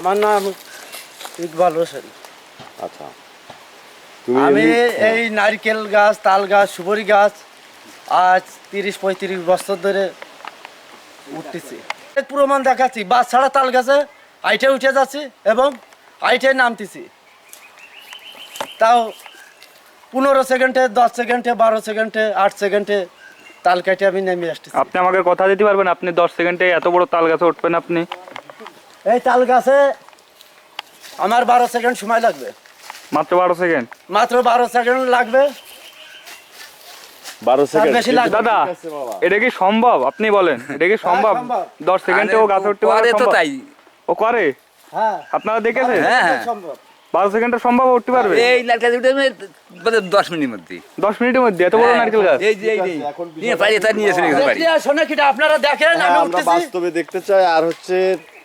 আমার নাম ইকবাল হোসেন। আচ্ছা, আমি এই নারকেল গাছ, তাল গাছ, সুপারি গাছ আজ 30-35 বছর ধরে উঠতেছি। প্রমাণ দেখাচ্ছি, বাস ছাড়া তাল গাছে আইটে উঠে যাচ্ছি এবং আইটে নামতেছি। তাও 15 সেকেন্ডে, 10 সেকেন্ডে, 12 সেকেন্ডে, 8 সেকেন্ডে তাল কাটে আমি নেমে আসতেছি। আপনি আমাকে কথা দিতে পারবেন আপনি 10 সেকেন্ডে এত বড় তাল গাছে উঠবেন? আপনি এই তাল গাছে আমার 12 সেকেন্ড সময় লাগবে। মাত্র 12 সেকেন্ড? মাত্র 12 সেকেন্ড লাগবে। 12 সেকেন্ড বেশি লাগবে। দাদা, এটা কি সম্ভব? আপনি বলেন, এটা কি সম্ভব? সম্ভব। 10 সেকেন্ডে ও গাছে উঠতে পারে? তো তাই ও করে? হ্যাঁ, আপনারা দেখেছেন? হ্যাঁ। সম্ভব। 12 সেকেন্ডে সম্ভব উঠতে পারবে? এই নারকেল উঠে 10 মিনিটের মধ্যে। 10 মিনিটের মধ্যে এত বড় নারকেল গাছ? এই যে এই যে নিয়ে পারি তা নিয়ে চলে গেছে বাড়ি। দেখলি আর শোনে কিটা আপনারা দেখেন আমি আমরা উঠতেছি। বাস্তবে দেখতে চাই। আর হচ্ছে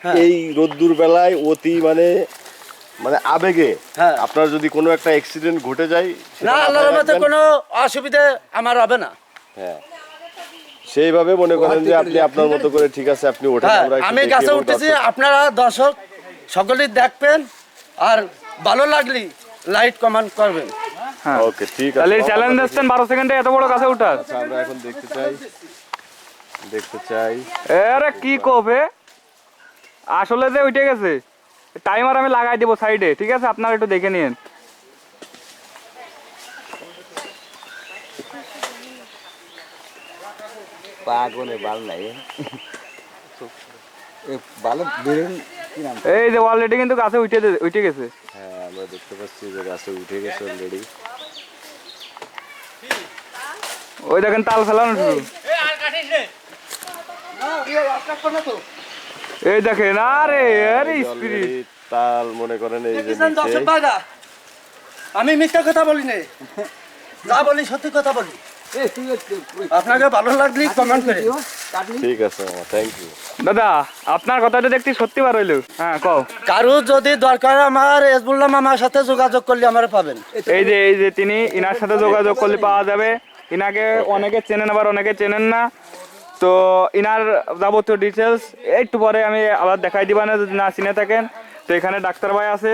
হ্যাঁ। এই রোদ্দুর বেলায় অতি মানে আবেগে হ্যাঁ। আপনার যদি কোনো একটা অ্যাক্সিডেন্ট ঘটে যায়, সেটা না, মাথায় আল্লাহর রহমতে রাখবেন। কোনো অসুবিধা আমার হবে না। হ্যাঁ, সেইভাবে মনে করেন যে আপনি আপনার মতো করে ঠিক আছে আপনি ওঠেন। হ্যাঁ, আমরা একটু আমি দেখি গাছে এবং উঠতেছি, দর্শক- আপনারা দর্শক সকলেই দেখবেন আর ভালো লাগলি লাইট কমেন্ট করবেন। হ্যাঁ। ওকে, ঠিক আছে। তাহলে চ্যালেঞ্জ দিচ্ছেন 12 সেকেন্ডে এত বড় গাছে উঠার? আচ্ছা, আমরা এখন দেখতে চাই। আরে কি কবে আসলে যে উঠে গেছে। টাইমার আমি লাগাই দেবো সাইডে, ঠিক আছে? আপনারা একটু দেখে নিন। পাগলে বাল নাই ভালো বেরোন কি নাম? এই যে অলরেডি কিন্তু গাছে উঠে গেছে। হ্যাঁ, আমরা দেখতে পাচ্ছি যে গাছে উঠে গেছে অলরেডি। ওই দেখেন তাল ফেলানো শুরু। এই দেখেন, আরে আরে স্পিরিট। অলরেডি তাল মনে করেন এই যে দেখেছেন নিচে। দর্শক ভাইরা, আমি মিথ্যা কথা বলি না, যা বলি সত্যি কথা বলি। আপনাকে ভালো লাগলি কমেন্ট করে। ঠিক আছে মামা, থ্যাংক ইউ। দাদা, আপনার কথাটা দেখতে সত্যি বার হইলো। হ্যাঁ, কও। কারো যদি দরকার আমার এজবুল্লাহ মামার সাথে যোগাযোগ করলে আমার পাবেন। এই যে তিনি ইনার সাথে যোগাযোগ করলে পাওয়া যাবে। ইনাকে অনেকে চেনেন আবার অনেকে চেনেন না। তো ইনার যাবতীয় ডিটেলস একটু পরে আমি আবার দেখাই দিবা না যদি না চিনে থাকেন। তো এখানে ডাক্তার ভাই আছে,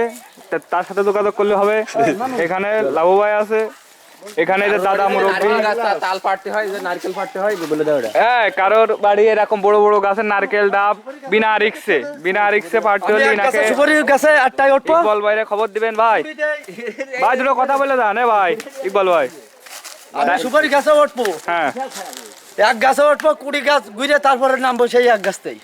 তার সাথে যোগাযোগ করলে হবে। এখানে লাবু ভাই আছে, এখানে যে দাদা মুরব্বী। তাল পাড়তে হয়, যে নারকেল পাড়তে হয় বলে দাও এটা। হ্যাঁ, কারোর বাড়ি এরকম বড় বড় গাছের নারকেল ডাব বিনা রিক্সে পারতে হলে ইনাকে সুপারির কাছে 8টায় উঠবো। ইকবাল ভাইরে খবর দিবেন। ভাই দুটো কথা বলে যান। ভাই ইকবাল ভাই, আমি সুপারি গাছে উঠবো, হ্যাঁ, এক গাছে উঠবো, 20 গাছ ঘুরে তারপরে নামবো সেই এক গাছতেই।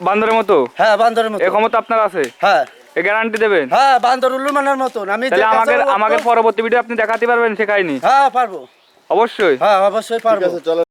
বান্দরের মতো? হ্যাঁ, বান্দরের মতো। এ ক্ষমতা আপনার আছে? হ্যাঁ এ গ্যারান্টি দেবেন? হ্যাঁ, বান্দর উল্লু মানার মতন আমি যে তাহলে গাছে উঠবো- আমাকে পরবর্তী ভিডিও আপনি দেখাতে পারবেন? শেখায়নি? হ্যাঁ পারবো, অবশ্যই। হ্যাঁ অবশ্যই ঠিক পারবো। আছে, চলো।